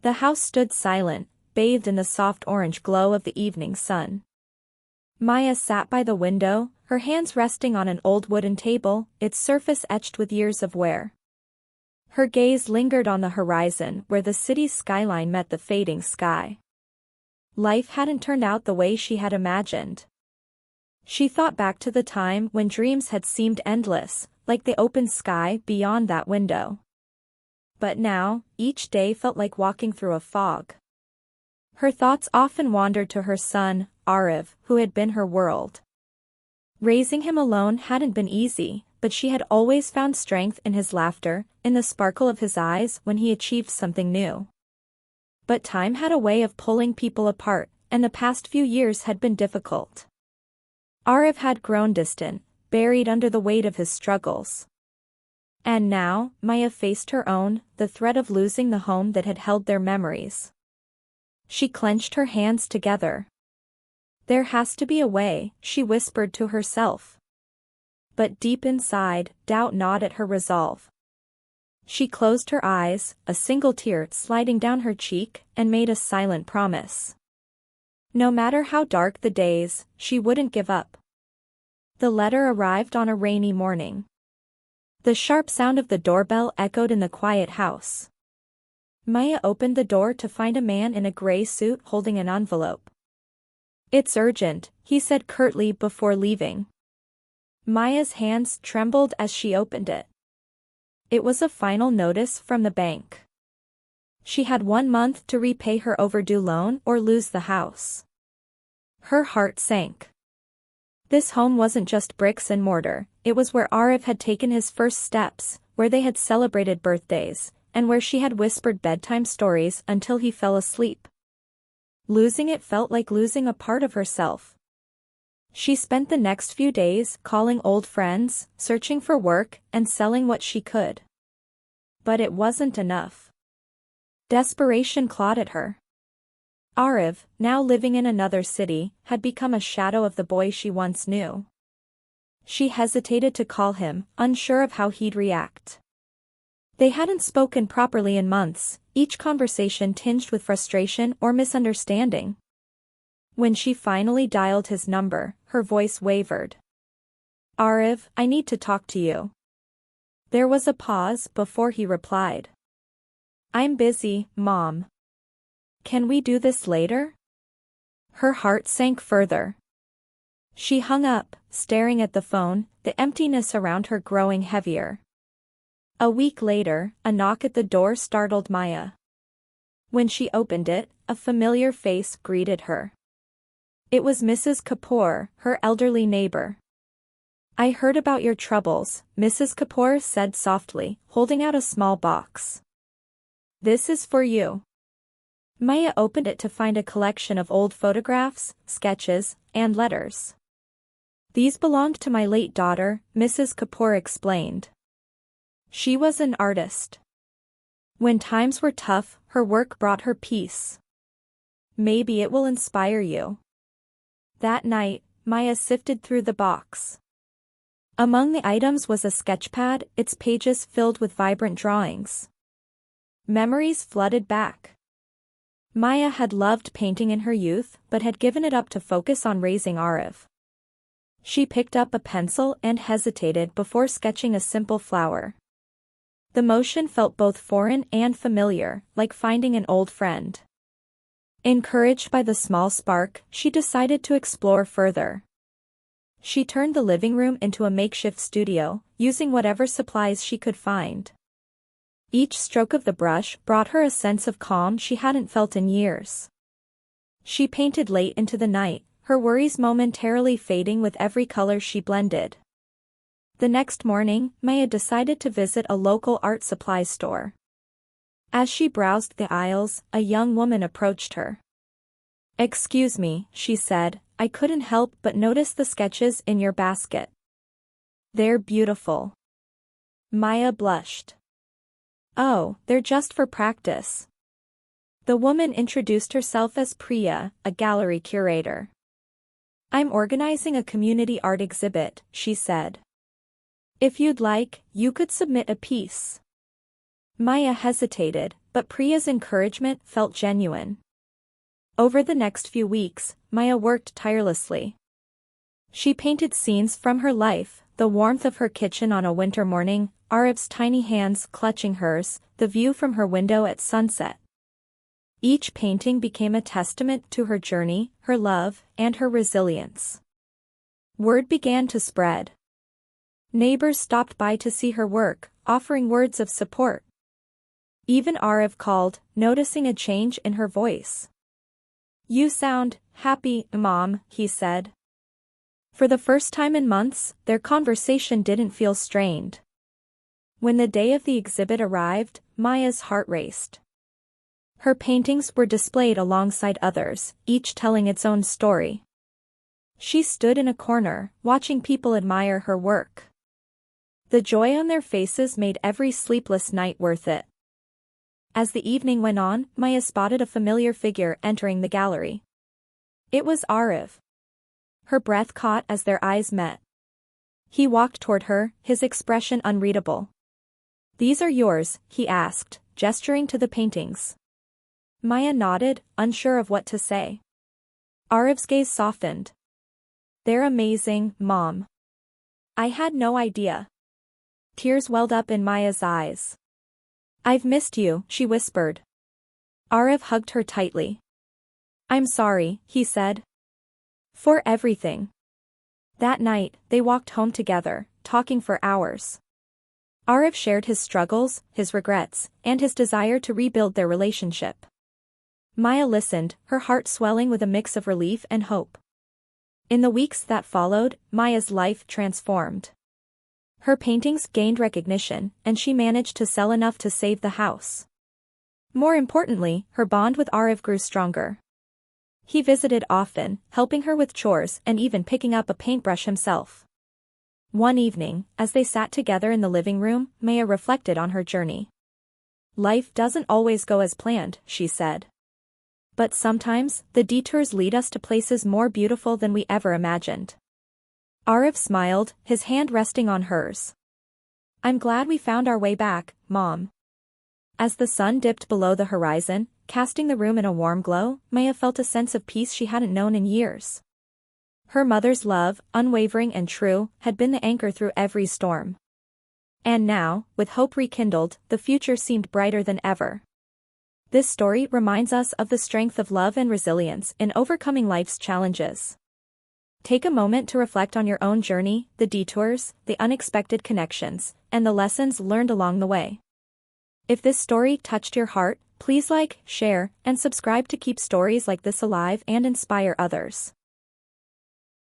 The house stood silent, bathed in the soft orange glow of the evening sun. Maya sat by the window, her hands resting on an old wooden table, its surface etched with years of wear. Her gaze lingered on the horizon where the city's skyline met the fading sky. Life hadn't turned out the way she had imagined. She thought back to the time when dreams had seemed endless, like the open sky beyond that window. But now, each day felt like walking through a fog. Her thoughts often wandered to her son, Ariv, who had been her world. Raising him alone hadn't been easy, but she had always found strength in his laughter, in the sparkle of his eyes when he achieved something new. But time had a way of pulling people apart, and the past few years had been difficult. Ariv had grown distant, buried under the weight of his struggles. And now, Maya faced her own, the threat of losing the home that had held their memories. She clenched her hands together. There has to be a way, she whispered to herself. But deep inside, doubt gnawed at her resolve. She closed her eyes, a single tear sliding down her cheek, and made a silent promise. No matter how dark the days, she wouldn't give up. The letter arrived on a rainy morning. The sharp sound of the doorbell echoed in the quiet house. Maya opened the door to find a man in a gray suit holding an envelope. "It's urgent," he said curtly before leaving. Maya's hands trembled as she opened it. It was a final notice from the bank. She had 1 month to repay her overdue loan or lose the house. Her heart sank. This home wasn't just bricks and mortar, it was where Ariv had taken his first steps, where they had celebrated birthdays, and where she had whispered bedtime stories until he fell asleep. Losing it felt like losing a part of herself. She spent the next few days calling old friends, searching for work, and selling what she could. But it wasn't enough. Desperation clawed at her. Ariv, now living in another city, had become a shadow of the boy she once knew. She hesitated to call him, unsure of how he'd react. They hadn't spoken properly in months, each conversation tinged with frustration or misunderstanding. When she finally dialed his number, her voice wavered. "Ariv, I need to talk to you." There was a pause before he replied. "I'm busy, Mom. Can we do this later?" Her heart sank further. She hung up, staring at the phone, the emptiness around her growing heavier. A week later, a knock at the door startled Maya. When she opened it, a familiar face greeted her. It was Mrs. Kapoor, her elderly neighbor. "I heard about your troubles," Mrs. Kapoor said softly, holding out a small box. "This is for you." Maya opened it to find a collection of old photographs, sketches, and letters. "These belonged to my late daughter," Mrs. Kapoor explained. She was an artist. When times were tough, her work brought her peace. "Maybe it will inspire you." That night, Maya sifted through the box. Among the items was a sketchpad, its pages filled with vibrant drawings. Memories flooded back. Maya had loved painting in her youth, but had given it up to focus on raising Ariv. She picked up a pencil and hesitated before sketching a simple flower. The motion felt both foreign and familiar, like finding an old friend. Encouraged by the small spark, she decided to explore further. She turned the living room into a makeshift studio, using whatever supplies she could find. Each stroke of the brush brought her a sense of calm she hadn't felt in years. She painted late into the night, her worries momentarily fading with every color she blended. The next morning, Maya decided to visit a local art supply store. As she browsed the aisles, a young woman approached her. "Excuse me," she said, "I couldn't help but notice the sketches in your basket. They're beautiful." Maya blushed. "Oh, they're just for practice." The woman introduced herself as Priya, a gallery curator. "I'm organizing a community art exhibit," she said. "If you'd like, you could submit a piece." Maya hesitated, but Priya's encouragement felt genuine. Over the next few weeks, Maya worked tirelessly. She painted scenes from her life, the warmth of her kitchen on a winter morning, Arif's tiny hands clutching hers, the view from her window at sunset. Each painting became a testament to her journey, her love, and her resilience. Word began to spread. Neighbors stopped by to see her work, offering words of support. Even Arif called, noticing a change in her voice. "You sound happy, Mom," he said. For the first time in months, their conversation didn't feel strained. When the day of the exhibit arrived, Maya's heart raced. Her paintings were displayed alongside others, each telling its own story. She stood in a corner, watching people admire her work. The joy on their faces made every sleepless night worth it. As the evening went on, Maya spotted a familiar figure entering the gallery. It was Arif. Her breath caught as their eyes met. He walked toward her, his expression unreadable. "These are yours," he asked, gesturing to the paintings. Maya nodded, unsure of what to say. Arif's gaze softened. "They're amazing, Mom. I had no idea." Tears welled up in Maya's eyes. "I've missed you," she whispered. Arif hugged her tightly. "I'm sorry," he said. "For everything." That night, they walked home together, talking for hours. Arif shared his struggles, his regrets, and his desire to rebuild their relationship. Maya listened, her heart swelling with a mix of relief and hope. In the weeks that followed, Maya's life transformed. Her paintings gained recognition, and she managed to sell enough to save the house. More importantly, her bond with Arif grew stronger. He visited often, helping her with chores and even picking up a paintbrush himself. One evening, as they sat together in the living room, Maya reflected on her journey. "Life doesn't always go as planned," she said. "But sometimes, the detours lead us to places more beautiful than we ever imagined." Arif smiled, his hand resting on hers. "I'm glad we found our way back, Mom." As the sun dipped below the horizon, casting the room in a warm glow, Maya felt a sense of peace she hadn't known in years. Her mother's love, unwavering and true, had been the anchor through every storm. And now, with hope rekindled, the future seemed brighter than ever. This story reminds us of the strength of love and resilience in overcoming life's challenges. Take a moment to reflect on your own journey, the detours, the unexpected connections, and the lessons learned along the way. If this story touched your heart, please like, share, and subscribe to keep stories like this alive and inspire others.